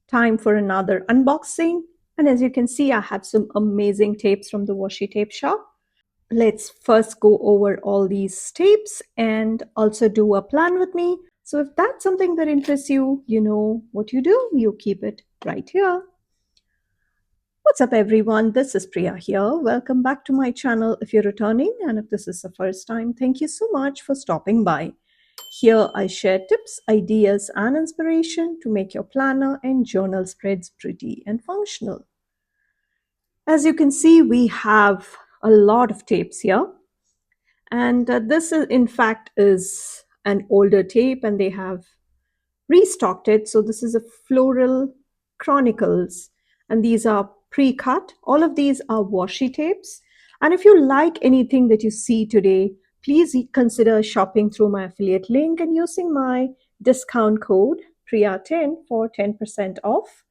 Time for another unboxing. And as you can see, I have some amazing tapes from the washi tape shop. Let's first go over all these tapes and also do a plan with me. So if that's something that interests you, you know what you do. You keep it right here. What's up everyone, this is Priya here. Welcome back to my channel if you're returning, and if this is the first time, thank you so much for stopping by. Here I share tips, ideas and inspiration to make your planner and journal spreads pretty and functional. As you can see, we have a lot of tapes here, and this is in fact is an older tape and they have restocked it. So this is a Floral Chronicles, and these are pre-cut. All of these are washi tapes. And if you like anything that you see today, please consider shopping through my affiliate link and using my discount code Priya10 for 10% off.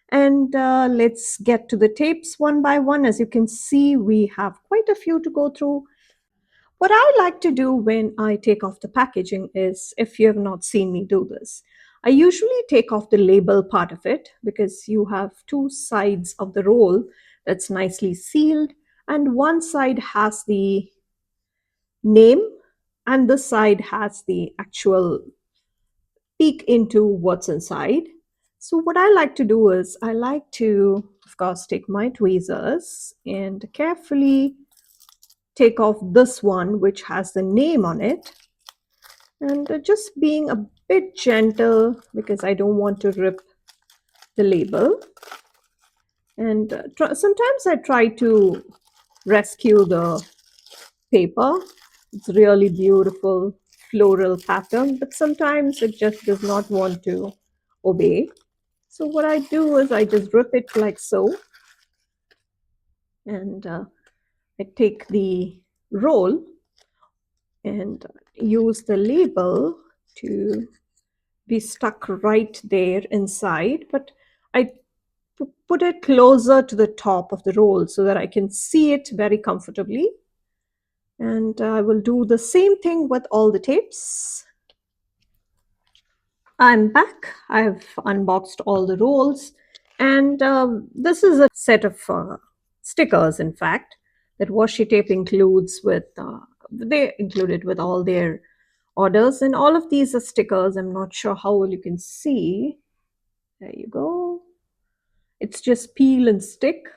And let's get to the tapes one by one. As you can see, we have quite a few to go through. What I like to do when I take off the packaging is, if you have not seen me do this, I usually take off the label part of it because you have two sides of the roll that's nicely sealed, and one side has the name and this side has the actual peek into what's inside. So what I like to do is I like to, of course, take my tweezers and carefully take off this one which has the name on it, and just being a bit gentle because I don't want to rip the label. And sometimes I try to rescue the paper. It's really beautiful floral pattern, but sometimes it just does not want to obey. So what I do is I just rip it like so, and I take the roll and use the label to be stuck right there inside, but I put it closer to the top of the roll so that I can see it very comfortably. And I will do the same thing with all the tapes. I'm back. I've unboxed all the rolls, and this is a set of stickers, in fact, that washi tape includes with, they included with all their orders, and all of these are stickers. I'm not sure how well you can see. There you go. It's just peel and stick,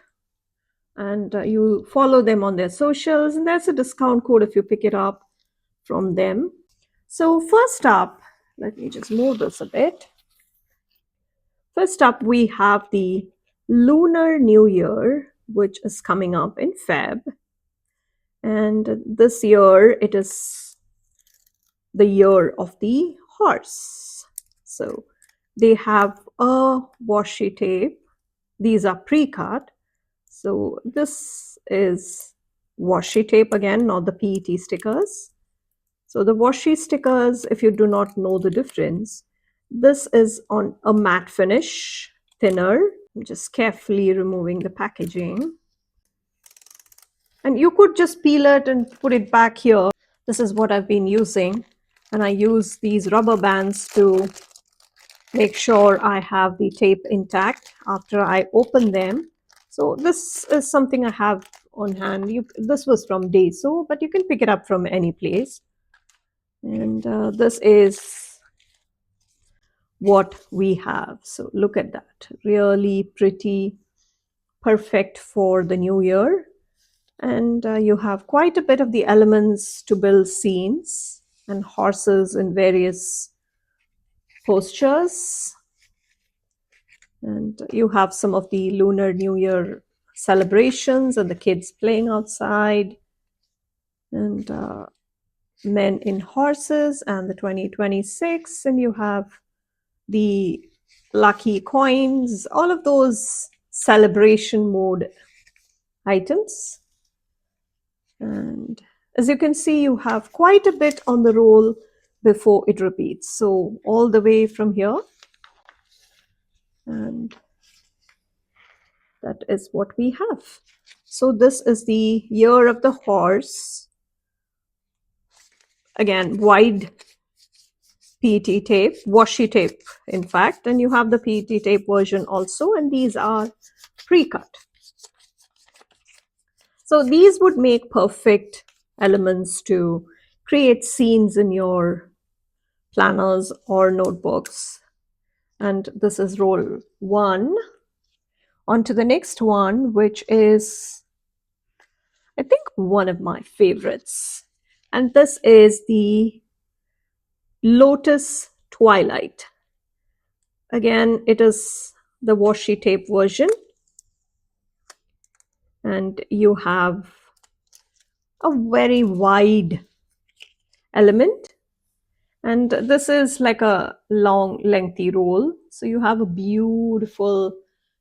and you follow them on their socials, and there's a discount code if you pick it up from them. So first up, let me just move this a bit. First up, we have the Lunar New Year, which is coming up in Feb. And this year, it is the year of the horse. So they have a washi tape. These are pre-cut. So this is washi tape again, not the PET stickers. So the washi stickers, if you do not know the difference, this is on a matte finish, thinner. I'm just carefully removing the packaging. And you could just peel it and put it back here. This is what I've been using. And I use these rubber bands to make sure I have the tape intact after I open them. So this is something I have on hand. This was from Daiso, but you can pick it up from any place. And this is what we have. So look at that, really pretty, perfect for the new year. And you have quite a bit of the elements to build scenes and horses in various postures. And you have some of the Lunar New Year celebrations and the kids playing outside, and men in horses and the 2026, and you have the lucky coins, all of those celebration mode items. And as you can see, you have quite a bit on the roll before it repeats. So all the way from here, and that is what we have. So this is the year of the horse. Again, wide PET tape, washi tape, in fact, and you have the PET tape version also, and these are pre-cut. So these would make perfect elements to create scenes in your planners or notebooks. And this is roll 1. On to the next one, which is, I think, one of my favorites. And this is the Lotus Twilight. Again, it is the washi tape version. And you have a very wide element. And this is like a long, lengthy roll. So you have a beautiful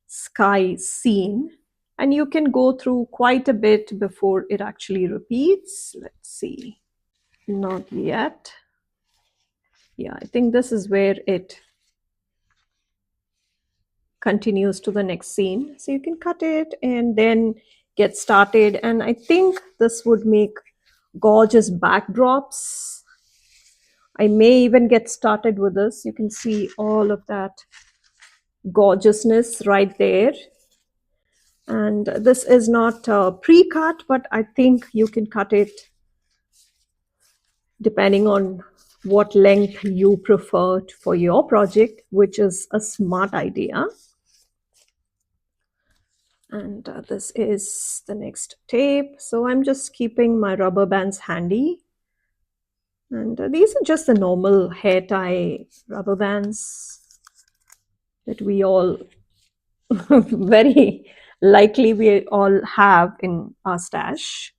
sky scene. And you can go through quite a bit before it actually repeats. Let's see. Not yet. Yeah, I think this is where it continues to the next scene. So you can cut it and then get started. And I think this would make gorgeous backdrops. I may even get started with this. You can see all of that gorgeousness right there. And this is not pre-cut, but I think you can cut it depending on what length you prefer for your project, which is a smart idea. And this is the next tape. So I'm just keeping my rubber bands handy. And these are just the normal hair tie rubber bands that we all very likely we all have in our stash.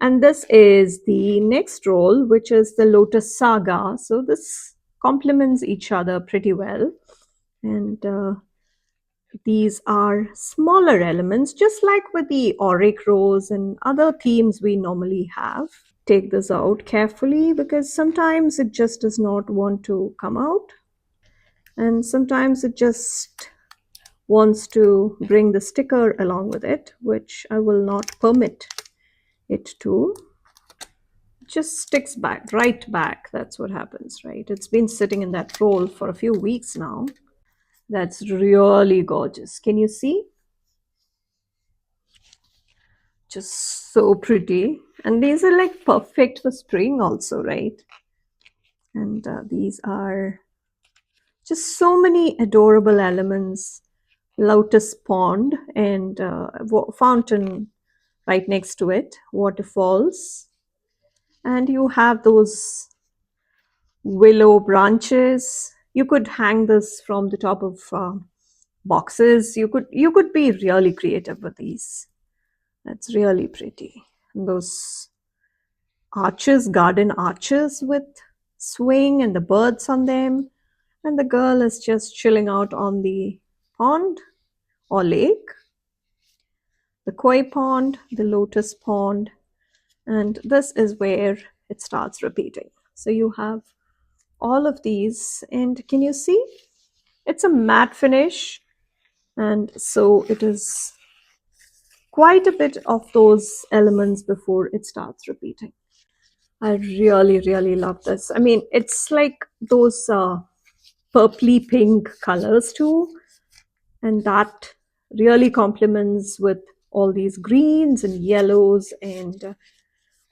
And this is the next roll, which is the Lotus Saga. So this complements each other pretty well. And these are smaller elements, just like with the auric rose and other themes we normally have. Take this out carefully because sometimes it just does not want to come out. And sometimes it just wants to bring the sticker along with it, which I will not permit it to. It just sticks back, right back. That's what happens, right? It's been sitting in that roll for a few weeks now. That's really gorgeous. Can you see? Just so pretty. And these are like perfect for spring also, right? And these are just so many adorable elements. Lotus pond and fountain right next to it, waterfalls. And you have those willow branches. You could hang this from the top of boxes. You could be really creative with these. That's really pretty. And those arches, garden arches with swing and the birds on them. And the girl is just chilling out on the pond or lake. The koi pond, the lotus pond, and this is where it starts repeating. So you have all of these, and can you see? It's a matte finish, and so it is quite a bit of those elements before it starts repeating. I really, really love this. I mean, it's like those purpley pink colors too, and that really complements with all these greens and yellows and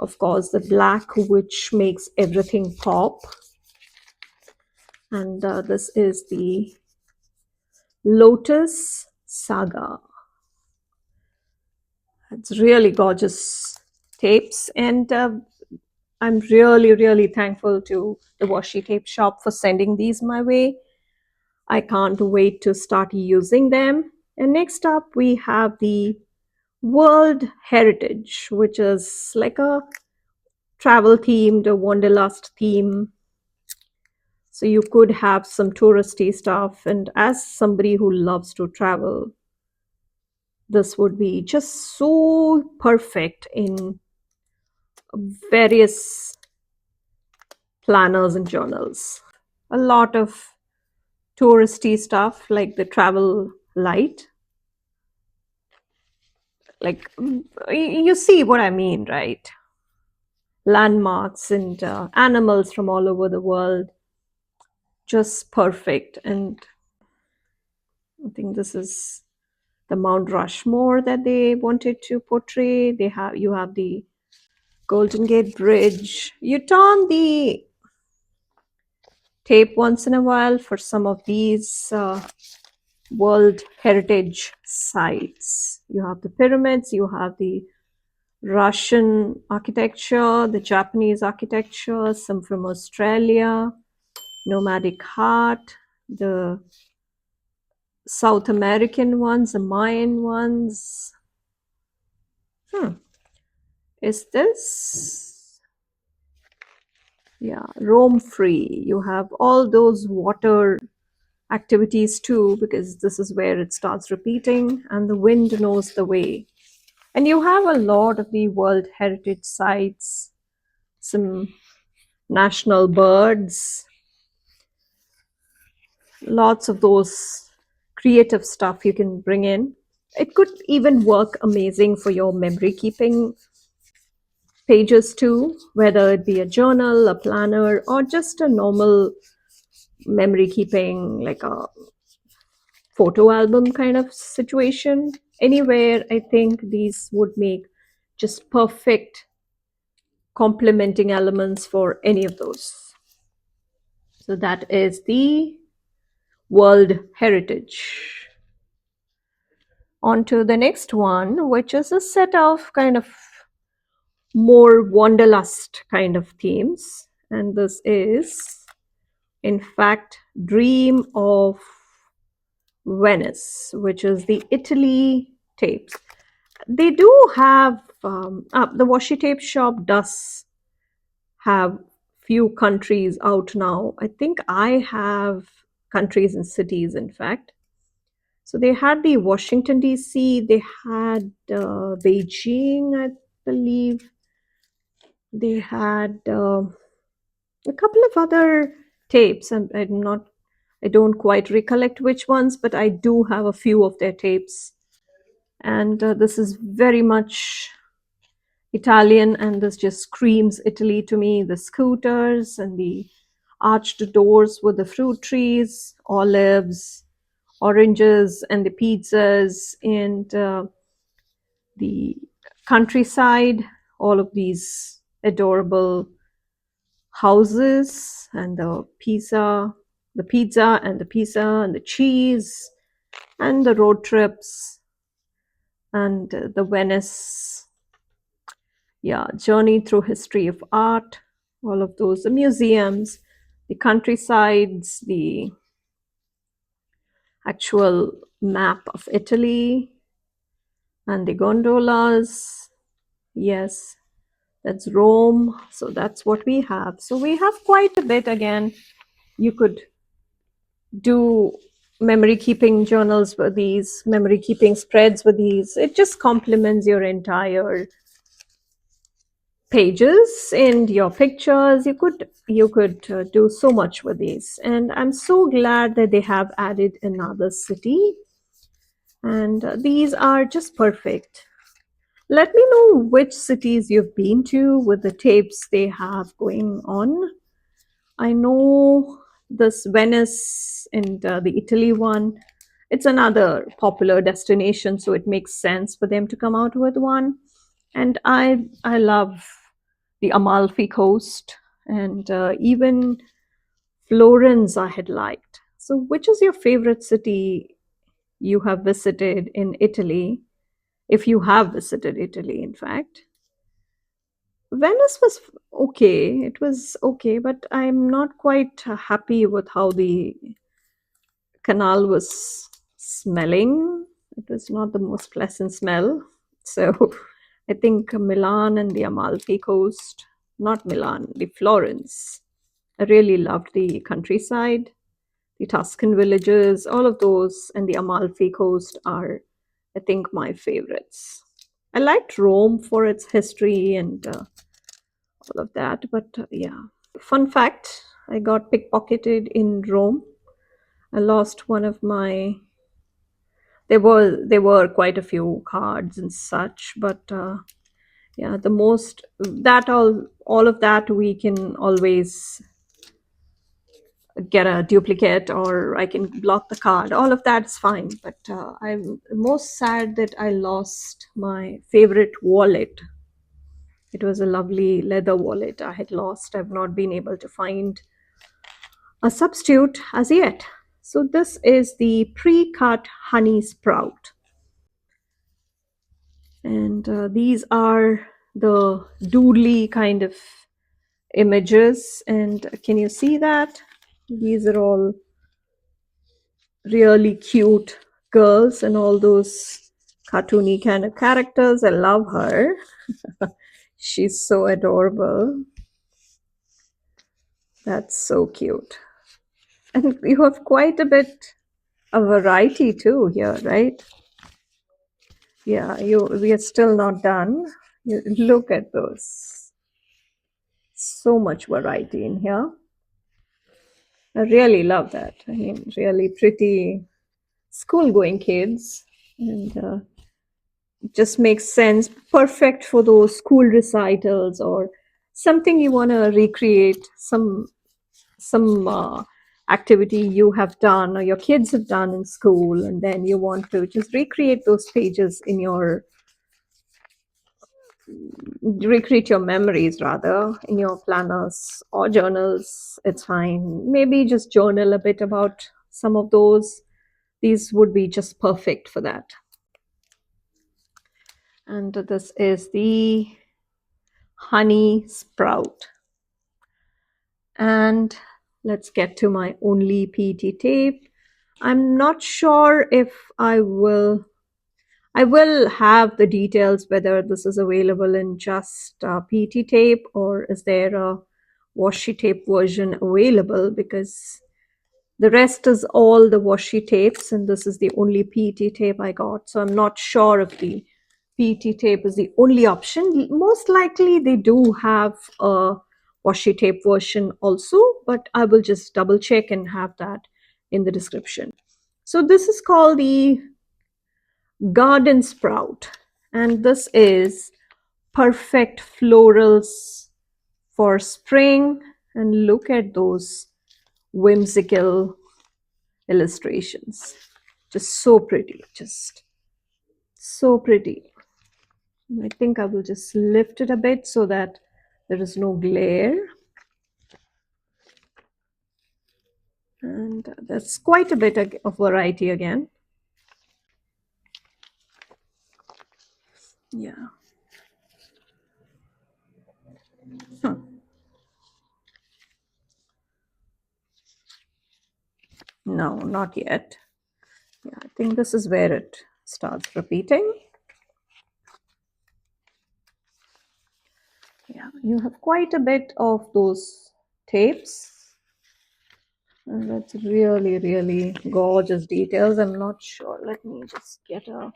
of course the black, which makes everything pop. And this is the Lotus Saga. It's really gorgeous tapes, and I'm really, really thankful to the washi tape shop for sending these my way. I can't wait to start using them. And next up we have the World Heritage, which is like a travel themed, a wanderlust theme. So you could have some touristy stuff. And as somebody who loves to travel, this would be just so perfect in various planners and journals. A lot of touristy stuff like the travel light. Like, you see what I mean, right? Landmarks and animals from all over the world. just perfect. And I think this is the Mount Rushmore that they wanted to portray. You have the Golden Gate Bridge. You turn the tape once in a while for some of these World Heritage sites. You have the pyramids, you have the Russian architecture, the Japanese architecture, some from Australia, nomadic art, the South American ones, the Mayan ones. Is this? Yeah, roam free. You have all those water activities too, because this is where it starts repeating, and the wind knows the way. And you have a lot of the World Heritage sites, some national birds, lots of those creative stuff you can bring in. It could even work amazing for your memory keeping pages too, whether it be a journal, a planner, or just a normal memory keeping, like a photo album kind of situation. Anywhere, I think these would make just perfect complementing elements for any of those. So that is the World Heritage. On to the next one, which is a set of kind of more wanderlust kind of themes. And this is, in fact, Dream of Venice, which is the Italy tapes. They do have, the washi tape shop does have few countries out now. I think I have countries and cities, in fact. So they had the Washington, D.C., they had Beijing, I believe. They had a couple of other tapes, and I don't quite recollect which ones, but I do have a few of their tapes. And this is very much Italian, and this just screams Italy to me. The scooters and the arched doors with the fruit trees, olives, oranges, and the pizzas, and the countryside, all of these adorable houses, and the pizza and the cheese, and the road trips, and the Venice, yeah, journey through history of art, all of those, the museums, the countrysides, the actual map of Italy, and the gondolas. Yes, that's Rome. So that's what we have. So we have quite a bit. Again, you could do memory keeping journals with these, memory keeping spreads with these. It just complements your entire pages and your pictures. You could do so much with these, and I'm so glad that they have added another city, and these are just perfect. Let me know which cities you've been to with the tapes they have going on. I know this Venice and the Italy one, it's another popular destination, so it makes sense for them to come out with one. And I love the Amalfi Coast, and even Florence I had liked. So, which is your favorite city you have visited in Italy? If you have visited Italy, in fact. Venice was okay. It was okay, but I'm not quite happy with how the canal was smelling. It was not the most pleasant smell. So I think Milan and the Amalfi Coast, not Milan, the Florence. I really loved the countryside, the Tuscan villages, all of those, and the Amalfi Coast are, I think, my favorites. I liked Rome for its history and all of that, but yeah. Fun fact, I got pickpocketed in Rome. I lost one of my, there were quite a few cards and such, but yeah, the most that all of that we can always get a duplicate, or I can block the card. All of that's fine. But I'm most sad that I lost my favorite wallet. It was a lovely leather wallet I had lost. I've not been able to find a substitute as yet. So this is the pre-cut honey sprout. And these are the doodly kind of images. And can you see that? These are all really cute girls and all those cartoony kind of characters. I love her. She's so adorable. That's so cute. And you have quite a bit of variety too here, right? Yeah, we are still not done. Look at those. So much variety in here. I really love that. I mean, really pretty school-going kids. And it just makes sense. Perfect for those school recitals or something you want to recreate, some activity you have done or your kids have done in school, and then you want to just recreate those pages in your recreate your memories rather in your planners or journals. It's fine. Maybe just journal a bit about some of those. These would be just perfect for that. And this is the honey sprout. And let's get to my only PET tape. I'm not sure if I will have the details whether this is available in just PET tape or is there a washi tape version available, because the rest is all the washi tapes and this is the only PET tape I got. So I'm not sure if the PET tape is the only option. Most likely they do have a washi tape version also, but I will just double check and have that in the description. So this is called the garden sprout, and this is perfect florals for spring. And look at those whimsical illustrations, just so pretty, just so pretty. I think I will just lift it a bit so that there is no glare. And that's quite a bit of variety again. Yeah. No, not yet. Yeah, I think this is where it starts repeating. Yeah, you have quite a bit of those tapes. And that's really, really gorgeous details. I'm not sure. Let me just get a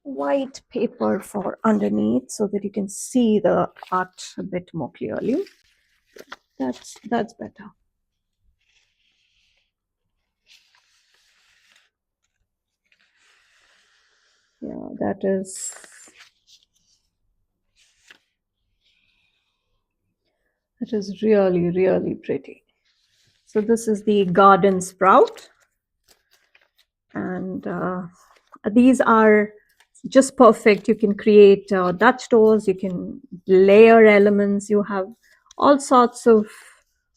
white paper for underneath so that you can see the art a bit more clearly. That's better. Yeah, that is really, really pretty. So this is the garden sprout, and these are just perfect. You can create Dutch doors, you can layer elements, you have all sorts of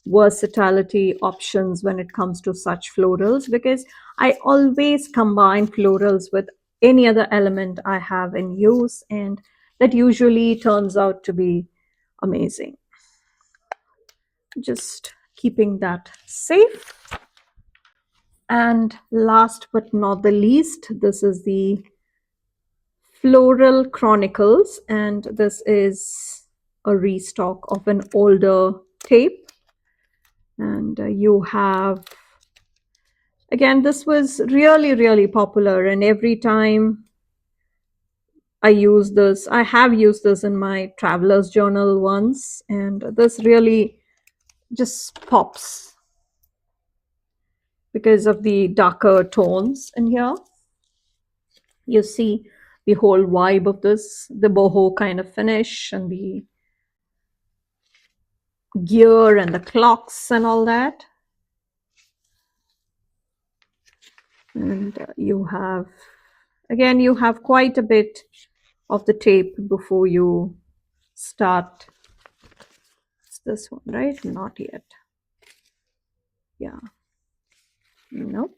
versatility options when it comes to such florals, because I always combine florals with any other element I have in use, and that usually turns out to be amazing. Just keeping that safe. And last but not the least, this is the Floral Chronicles, and this is a restock of an older tape. And you have, again, this was really, really popular, and every time I use this, I have used this in my traveler's journal once, and this really just pops because of the darker tones in here. You see the whole vibe of this, the boho kind of finish and the gear and the clocks and all that. And you have, again, you have quite a bit of the tape before you start. It's this one, right? Not yet. Yeah. No,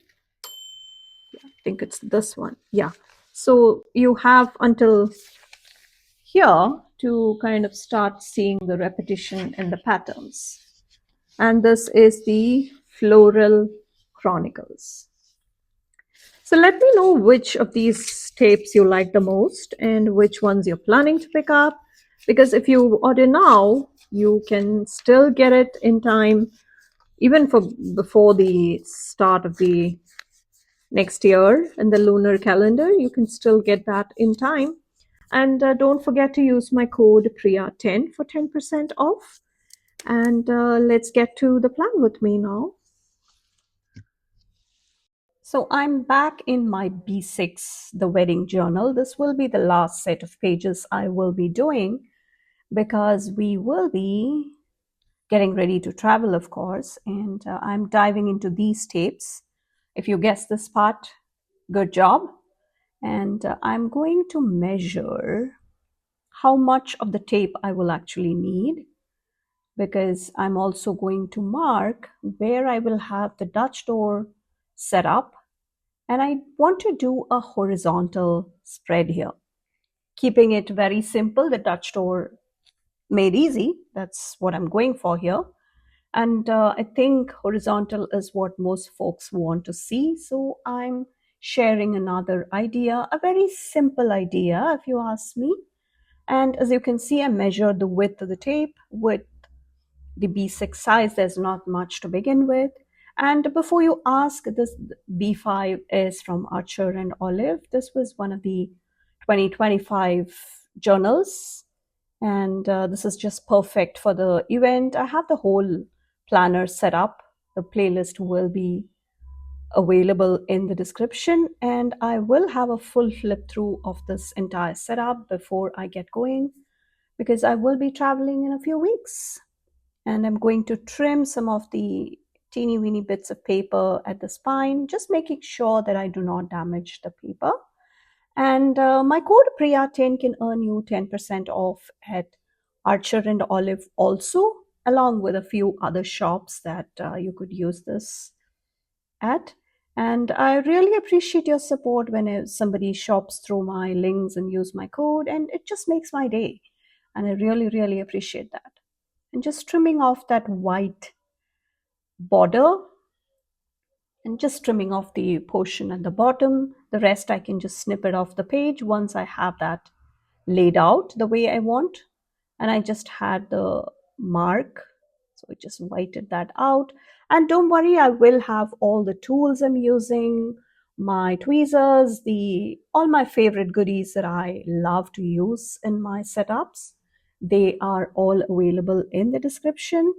I think it's this one. Yeah. So you have until here to kind of start seeing the repetition and the patterns. And this is the Floral Chronicles. So let me know which of these tapes you like the most and which ones you're planning to pick up. Because if you order now, you can still get it in time, even for before the start of the next year in the lunar calendar. You can still get that in time. And don't forget to use my code Priya10 for 10% off. And let's get to the plan with me now. So I'm back in my B6, the wedding journal. This will be the last set of pages I will be doing because we will be getting ready to travel, of course, and I'm diving into these tapes. If you guessed this part, good job. And I'm going to measure how much of the tape I will actually need, because I'm also going to mark where I will have the Dutch door set up. And I want to do a horizontal spread here, keeping it very simple, the Dutch door made easy. That's what I'm going for here. And I think horizontal is what most folks want to see. So I'm sharing another idea, a very simple idea, if you ask me. And as you can see, I measured the width of the tape with the B6 size. There's not much to begin with. And before you ask, this B5 is from Archer and Olive. This was one of the 2025 journals. And this is just perfect for the event. I have the whole planner set up. The playlist will be available in the description. And I will have a full flip through of this entire setup before I get going, because I will be traveling in a few weeks. And I'm going to trim some of the teeny weeny bits of paper at the spine, just making sure that I do not damage the paper. And my code Priya10 can earn you 10% off at Archer and Olive also, along with a few other shops that you could use this at. And I really appreciate your support when somebody shops through my links and use my code, and it just makes my day. And I really, really appreciate that. And just trimming off that white border and just trimming off the portion at the bottom. The rest I can just snip it off the page once I have that laid out the way I want. And I just had the mark, so I just whited that out. And don't worry, I will have all the tools I'm using, my tweezers, all my favorite goodies that I love to use in my setups. They are all available in the description.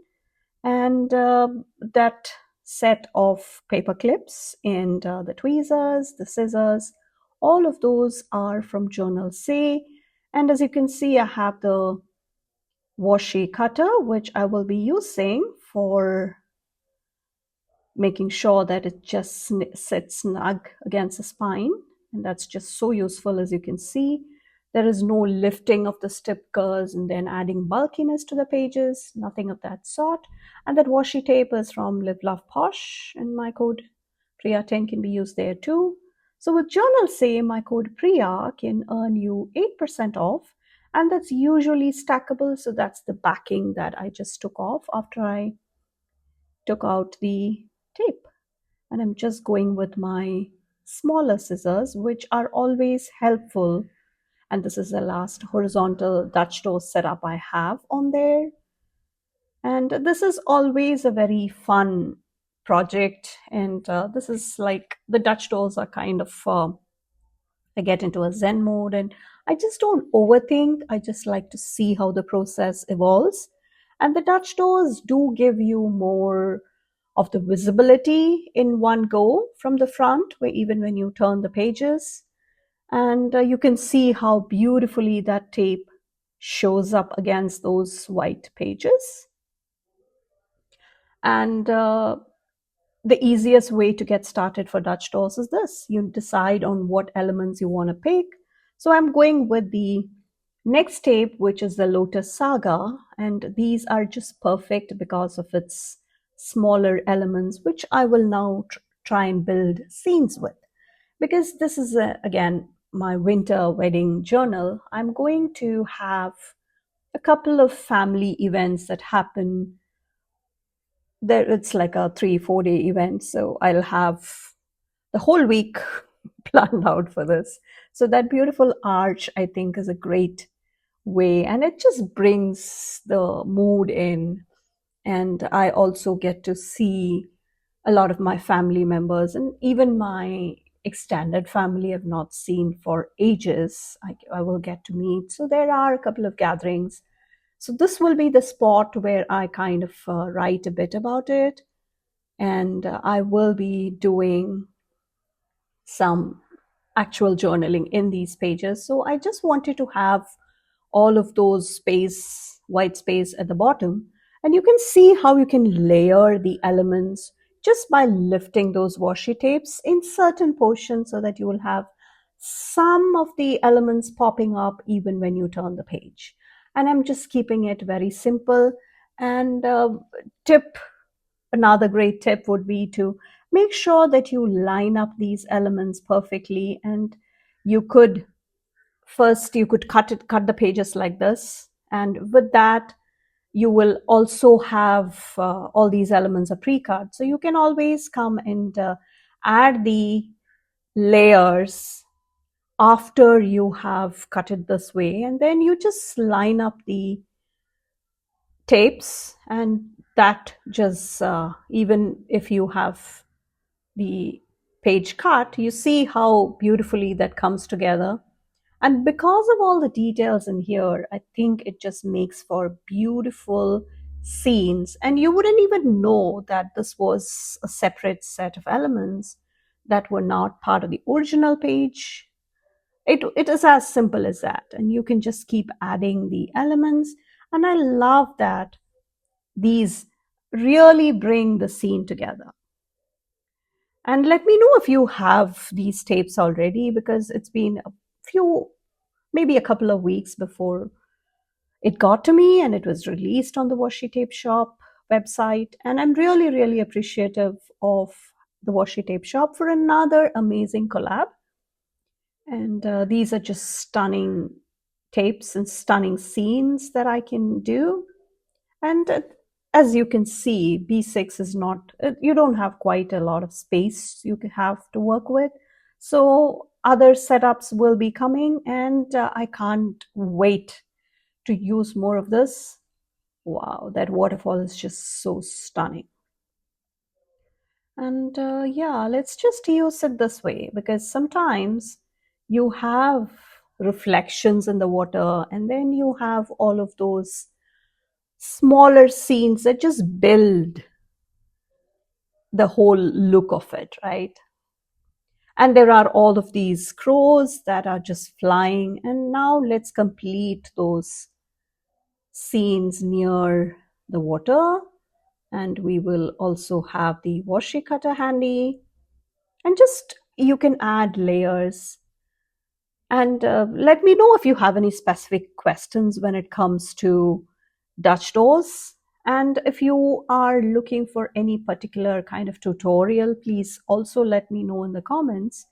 And that set of paper clips and the tweezers, the scissors, all of those are from Journal Say. And as you can see, I have the washi cutter, which I will be using for making sure that it just sits snug against the spine. And that's just so useful. As you can see, there is no lifting of the stickers and then adding bulkiness to the pages, nothing of that sort. And that washi tape is from Live Love Posh, and my code Priya10 can be used there too. So with Journal Say, my code Priya can earn you 8% off, and that's usually stackable. So that's the backing that I just took off after I took out the tape. And I'm just going with my smaller scissors, which are always helpful. And this is the last horizontal Dutch door setup I have on there. And this is always a very fun project. And this is like the Dutch doors are kind of, I get into a Zen mode and I just don't overthink. I just like to see how the process evolves. And the Dutch doors do give you more of the visibility in one go from the front, where even when you turn the pages, and you can see how beautifully that tape shows up against those white pages. And the easiest way to get started for Dutch doors is this. You decide on what elements you want to pick. So I'm going with the next tape, which is the Lotus Saga, and these are just perfect because of its smaller elements, which I will now try and build scenes with. Because this is, again, my winter wedding journal, I'm going to have a couple of family events that happen there. It's like a 3-4 day event, so I'll have the whole week planned out for this. So that beautiful arch, I think, is a great way, and it just brings the mood in. And I also get to see a lot of my family members, and even my extended family I've not seen for ages. I will get to meet. So there are a couple of gatherings. So this will be the spot where I kind of write a bit about it. And I will be doing some actual journaling in these pages. So I just wanted to have all of those white space at the bottom. And you can see how you can layer the elements just by lifting those washi tapes in certain portions so that you will have some of the elements popping up even when you turn the page. And I'm just keeping it very simple. And another great tip would be to make sure that you line up these elements perfectly. And you could cut the pages like this, and with that you will also have all these elements are pre-cut, so you can always come and add the layers after you have cut it this way, and then you just line up the tapes. And that just even if you have the page cut, you see how beautifully that comes together. And because of all the details in here, I think it just makes for beautiful scenes. And you wouldn't even know that this was a separate set of elements that were not part of the original page. It is as simple as that. And you can just keep adding the elements. And I love that these really bring the scene together. And let me know if you have these tapes already, because it's been maybe a couple of weeks before it got to me and it was released on the Washi Tape Shop website. And I'm really, really appreciative of the Washi Tape Shop for another amazing collab. And these are just stunning tapes and stunning scenes that I can do. And as you can see, B6 is not, you don't have quite a lot of space you have to work with. So other setups will be coming, and I can't wait to use more of this. Wow, that waterfall is just so stunning. And yeah, let's just use it this way, because sometimes you have reflections in the water, and then you have all of those smaller scenes that just build the whole look of it, right? And there are all of these crows that are just flying. And now let's complete those scenes near the water. And we will also have the washi cutter handy. And just you can add layers. And let me know if you have any specific questions when it comes to Dutch doors. And if you are looking for any particular kind of tutorial, please also let me know in the comments,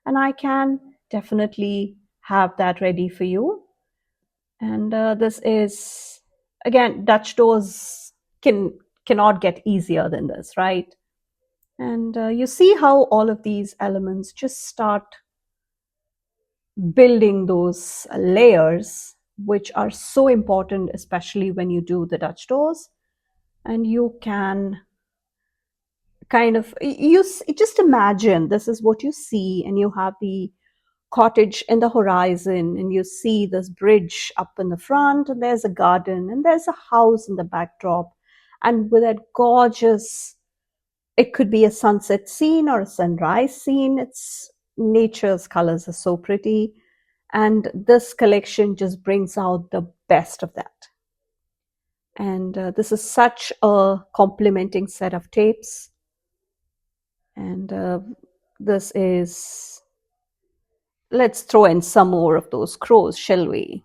and I can definitely have that ready for you. And this is, again, Dutch doors cannot get easier than this, right? And you see how all of these elements just start building those layers, which are so important, especially when you do the Dutch doors. And you can kind of, you just imagine this is what you see, and you have the cottage in the horizon, and you see this bridge up in the front, and there's a garden, and there's a house in the backdrop. And with that gorgeous, it could be a sunset scene or a sunrise scene. It's nature's colors are so pretty. And this collection just brings out the best of that. And this is such a complementing set of tapes. And this is, let's throw in some more of those crows, shall we?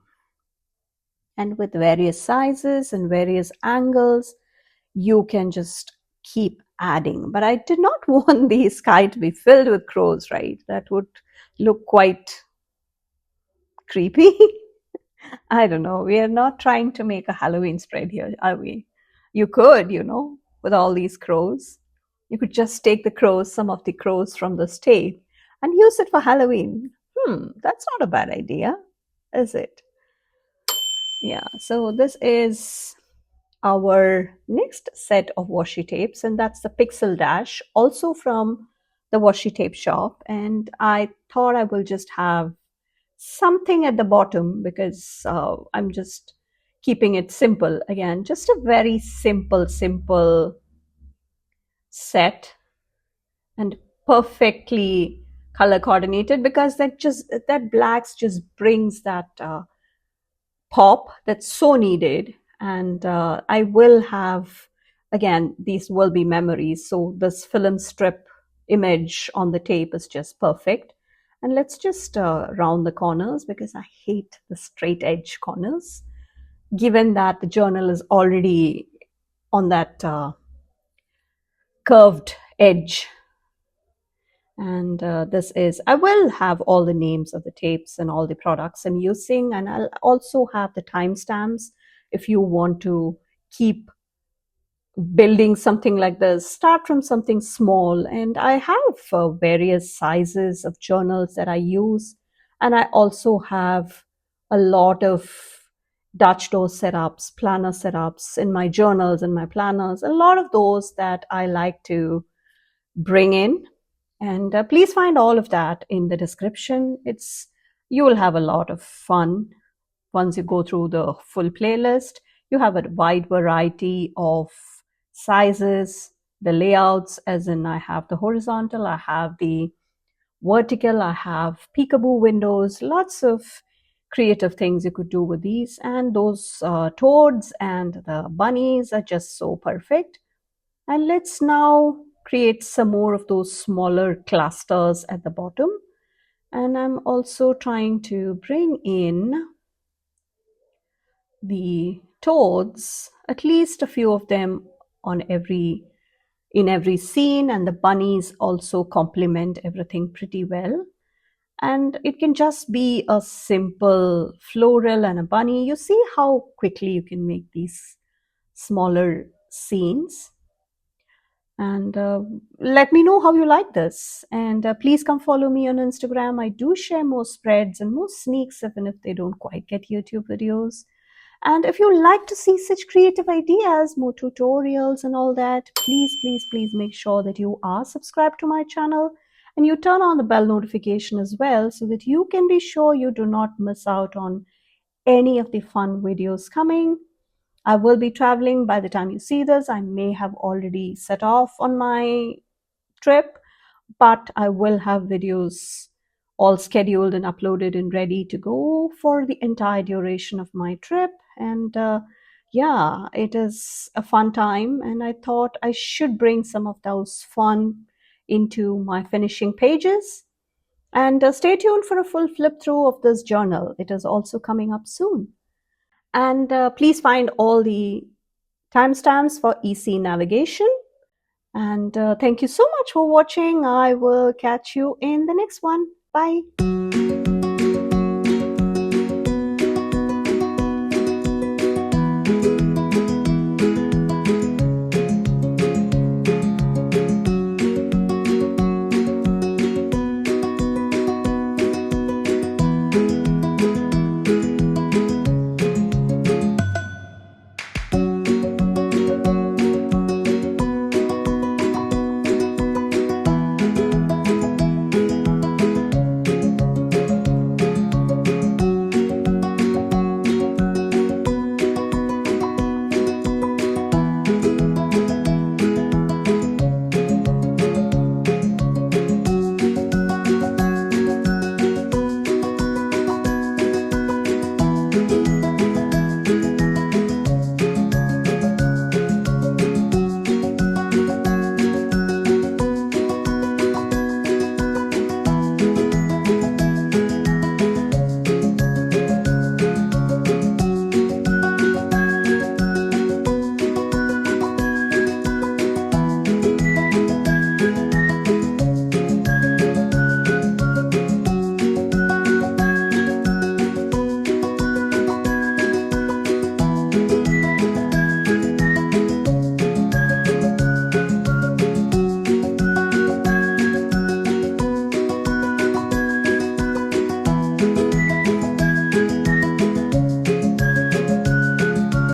And with various sizes and various angles, you can just keep adding. But I did not want the sky to be filled with crows, right? That would look quite creepy. I don't know. We are not trying to make a Halloween spread here, are we? You could, with all these crows. You could just take the crows, some of the crows from the state, and use it for Halloween. That's not a bad idea, is it? Yeah, so this is our next set of washi tapes, and that's the Pixel Dash, also from the washi tape shop. And I thought I will just have something at the bottom because I'm just keeping it simple. Again, just a very simple set, and perfectly color coordinated, because that blacks just brings that pop that's so needed. And I will have, again, these will be memories, so this film strip image on the tape is just perfect. And let's just round the corners, because I hate the straight edge corners, given that the journal is already on that curved edge. And this is, I will have all the names of the tapes and all the products I'm using, and I'll also have the timestamps if you want to keep building something like this. Start from something small, and I have various sizes of journals that I use, and I also have a lot of Dutch door setups, planner setups in my journals and my planners, a lot of those that I like to bring in. And please find all of that in the description. You will have a lot of fun once you go through the full playlist. You have a wide variety of sizes, the layouts, as in I have the horizontal, I have the vertical, I have peekaboo windows, lots of creative things you could do with these. And those toads and the bunnies are just so perfect. And let's now create some more of those smaller clusters at the bottom. And I'm also trying to bring in the toads, at least a few of them in every scene, and the bunnies also complement everything pretty well. And it can just be a simple floral and a bunny. You see how quickly you can make these smaller scenes. And let me know how you like this. And please come follow me on Instagram. I do share more spreads and more sneaks, even if they don't quite get YouTube videos. And if you like to see such creative ideas, more tutorials and all that, please make sure that you are subscribed to my channel, and you turn on the bell notification as well, so that you can be sure you do not miss out on any of the fun videos coming. I will be traveling by the time you see this. I may have already set off on my trip, but I will have videos all scheduled and uploaded and ready to go for the entire duration of my trip. And yeah, it is a fun time, and I thought I should bring some of those fun into my finishing pages. And stay tuned for a full flip through of this journal. It is also coming up soon. And please find all the timestamps for easy navigation. And thank you so much for watching. I will catch you in the next one. Bye.